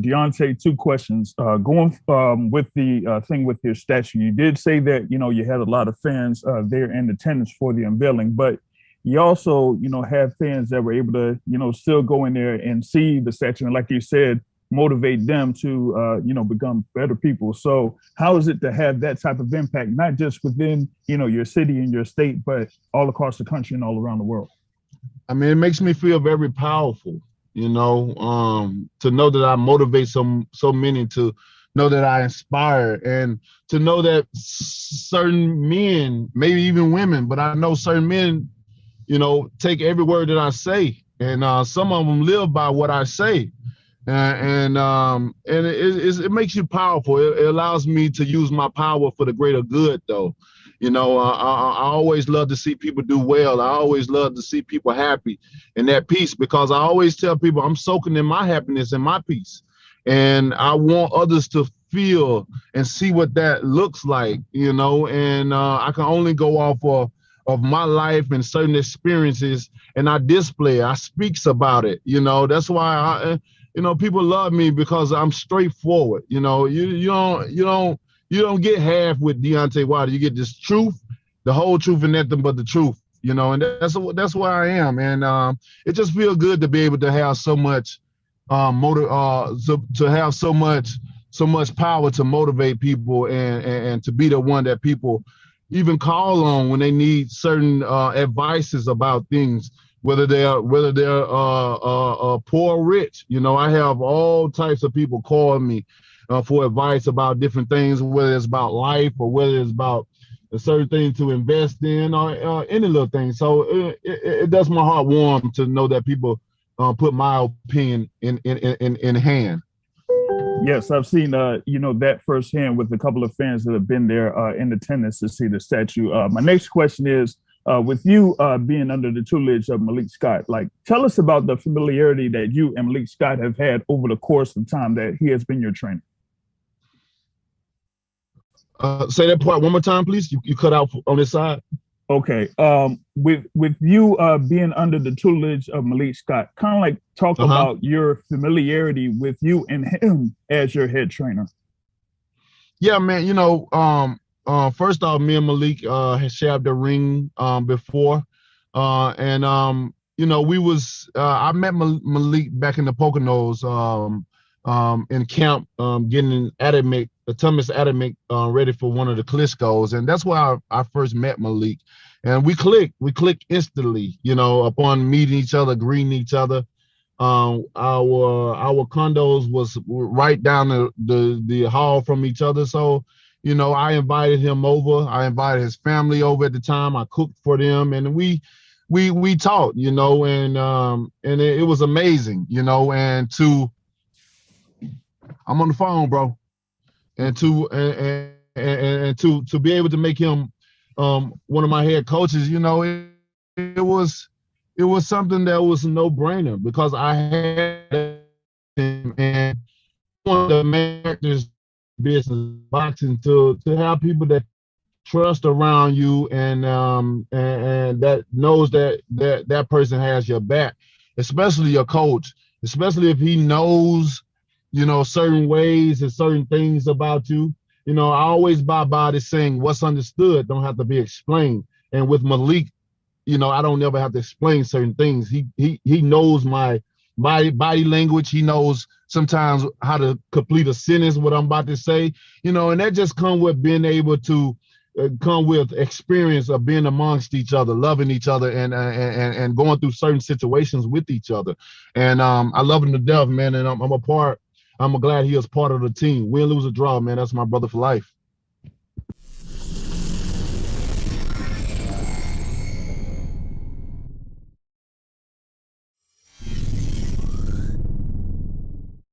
Deontay, two questions. Going with the thing with your statue, you did say that you had a lot of fans there in attendance for the unveiling, but you also have fans that were able to still go in there and see the statue, and like you said, motivate them to become better people. So how is it to have that type of impact, not just within your city and your state, but all across the country and all around the world? I mean, it makes me feel very powerful, to know that I motivate so many, to know that I inspire, and to know that certain men, maybe even women, but I know certain men, take every word that I say, and some of them live by what I say. And it makes you powerful. It allows me to use my power for the greater good, though. I always love to see people do well. I always love to see people happy and at peace, because I always tell people I'm soaking in my happiness and my peace, and I want others to feel and see what that looks like. And I can only go off of my life and certain experiences, and I display it. I speaks about it. That's why people love me, because I'm straightforward. You don't get half with Deontay Wilder. You get this truth, the whole truth, and nothing but the truth. And that's where I am. And it just feels good to be able to have so much to have so much power to motivate people, and to be the one that people even call on when they need certain advices about things, whether they're poor or rich. I have all types of people call me for advice about different things, whether it's about life or whether it's about a certain thing to invest in, or any little thing. So it does my heart warm to know that people put my opinion in hand. Yes, I've seen that firsthand with a couple of fans that have been there in attendance to see the statue. My next question is, with you being under the tutelage of Malik Scott, tell us about the familiarity that you and Malik Scott have had over the course of time that he has been your trainer. Say that part one more time, please. You cut out on this side. Okay. With you being under the tutelage of Malik Scott, kind of talk about your familiarity with you and him as your head trainer. Yeah, man. First off, me and Malik had shared the ring before, and we was I met Malik back in the Poconos in camp, getting the Thomas Atomic ready for one of the Klitschko's, and that's where I first met Malik, and we clicked instantly, upon meeting each other, greeting each other. Our condos was right down the hall from each other, so I invited him over. I invited his family over at the time. I cooked for them, and we talked, and it was amazing, and I'm on the phone, bro. And to be able to make him one of my head coaches, it was something that was a no-brainer, because I had him, and one of the managers business boxing to have people that trust around you, and that knows that person has your back, especially your coach, especially if he knows certain ways and certain things about you. I always buy by this saying, what's understood don't have to be explained. And with Malik, I don't never have to explain certain things. He knows my body language. He knows sometimes how to complete a sentence, what I'm about to say, and that just come with being able to come with experience of being amongst each other, loving each other, and going through certain situations with each other. And I love him to death, man. And I'm glad he is part of the team. Win, lose, or draw, man. That's my brother for life.